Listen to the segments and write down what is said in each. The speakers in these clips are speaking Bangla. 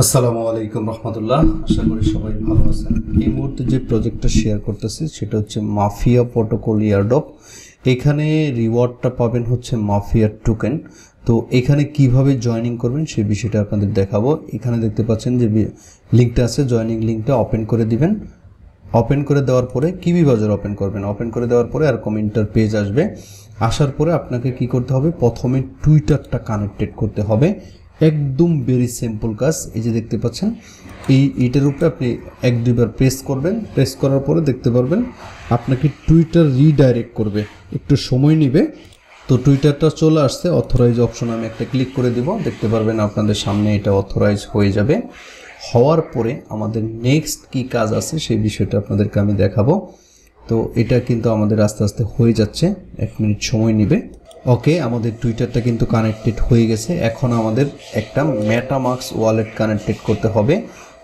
আসসালামু আলাইকুম রহমতুল্লাহ। আশা করি সবাই ভালো আছেন। এই মুহূর্তে যে প্রজেক্টটা শেয়ার করতেছি সেটা হচ্ছে মাফিয়া প্রোটোকল এয়ারড্রপ। এখানে রিওয়ার্ডটা পাবেন হচ্ছে মাফিয়া টোকেন। তো এখানে কিভাবে জয়েনিং করবেন সেই বিষয়টা আপনাদের দেখাবো। এখানে দেখতে পাচ্ছেন যে লিঙ্কটা আছে, জয়েনিং লিঙ্কটা ওপেন করে দিবেন। ওপেন করে দেওয়ার পরে কিবি বাজার ওপেন করবেন। ওপেন করে দেওয়ার পরে আর কমেন্টার পেজ আসবে। আসার পরে আপনাকে কি করতে হবে, প্রথমে টুইটারটা কানেক্টেড করতে হবে। একদম ভেরি সিম্পল কাজ। এই যে দেখতে পাচ্ছেন এইটার উপরে আপনি এক দুইবার প্রেস করবেন। প্রেস করার পরে দেখতে পারবেন আপনাকে টুইটার রিডাইরেক্ট করবে, একটু সময় নেবে। তো টুইটারটা চলে আসছে, অথরাইজ অপশন আমি একটা ক্লিক করে দিব। দেখতে পারবেন আপনাদের সামনে এটা অথরাইজ হয়ে যাবে। হওয়ার পরে আমাদের নেক্সট কি কাজ আছে সেই বিষয়টা আপনাদেরকে আমি দেখাবো। তো এটা কিন্তু আমাদের আস্তে আস্তে হয়ে যাচ্ছে, 1 মিনিট সময় নেবে। ওকে, আমাদের টুইটারটা কিন্তু কানেক্টেড হয়ে গেছে। এখন আমাদের একটা মেটামাস্ক ওয়ালেট কানেক্টেড করতে হবে।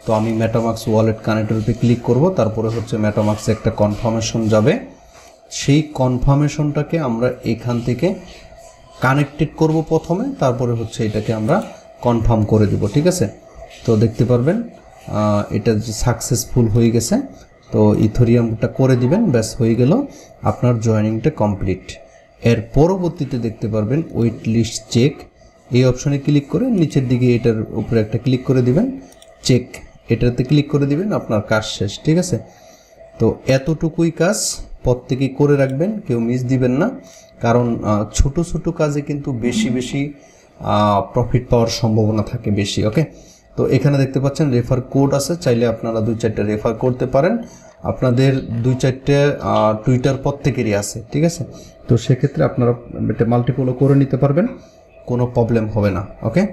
তো আমি মেটামাস্ক ওয়ালেট কানেক্টের উপরে ক্লিক করব। তারপরে হচ্ছে মেটামাস্কে একটা কনফার্মেশন যাবে। সেই কনফার্মেশনটাকে আমরা এখান থেকে কানেক্টেড করব প্রথমে, তারপরে হচ্ছে এটাকে আমরা কনফার্ম করে দেব। ঠিক আছে, তো দেখতে পারবেন এটা যে সাকসেসফুল হয়ে গেছে। তো ইথেরিয়ামটা করে দিবেন, ব্যাস হয়ে গেল, আপনার জয়েনিংটা কমপ্লিট। এর পরবর্তীতে দেখতে পারবেন ওয়েট লিস্ট চেক, এই অপশনে ক্লিক করে নিচের দিকে এটার উপরে একটা ক্লিক করে দিবেন, চেক এটাতে ক্লিক করে দিবেন, আপনার কাজ শেষ। ঠিক আছে, তো এতটুকুই কাজ প্রত্যেকেই করে রাখবেন, কেউ মিস দিবেন না। কারণ ছোট ছোট কাজে কিন্তু বেশি বেশি প্রফিট পাওয়ার সম্ভাবনা থাকে বেশি। ওকে, তো এখানে দেখতে পাচ্ছেন রেফার কোড আছে, চাইলে আপনারা 2-4টা রেফার করতে পারেন। আপনাদের 2-4টে টুইটার প্রত্যেকেরই আছে। ঠিক আছে, তো সেক্ষেত্রে আপনারা এটা মাল্টিপলও করে নিতে পারবেন, কোনো প্রবলেম হবে না। ওকে,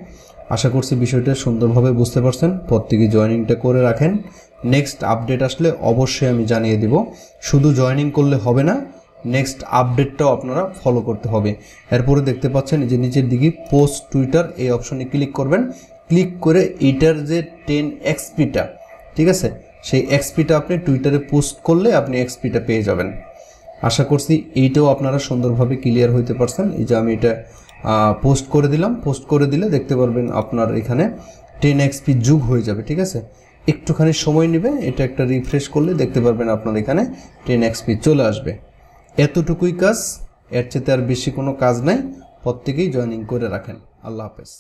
আশা করছি বিষয়টা সুন্দরভাবে বুঝতে পারছেন। প্রত্যেকে জয়েনিংটা করে রাখেন, নেক্সট আপডেট আসলে অবশ্যই আমি জানিয়ে দিব। শুধু জয়েনিং করলে হবে না, নেক্সট আপডেটটাও আপনারা ফলো করতে হবে। এরপরে দেখতে পাচ্ছেন যে নিচের দিকে পোস্ট টুইটার, এই অপশনে ক্লিক করবেন। ক্লিক করে এটার যে 10 XPটা, ঠিক আছে, সেই XPটা আপনি টুইটারে পোস্ট করলে আপনি XPটা পেয়ে যাবেন। আশা করছি এইটাও আপনারা সুন্দরভাবে ক্লিয়ার হইতে পারছেন। এই যে আমি এটা পোস্ট করে দিলাম, পোস্ট করে দিলে দেখতে পারবেন আপনার এখানে 10 XP যোগ হয়ে যাবে। ঠিক আছে, একটুখানি সময় নেবে, এটা একটা রিফ্রেশ করলে দেখতে পারবেন আপনার এখানে 10 XP চলে আসবে। এতটুকুই কাজ, এর চেয়ে আর বেশি কোনো কাজ নাই। প্রত্যেকেই জয়েনিং করে রাখেন। আল্লাহ হাফেজ।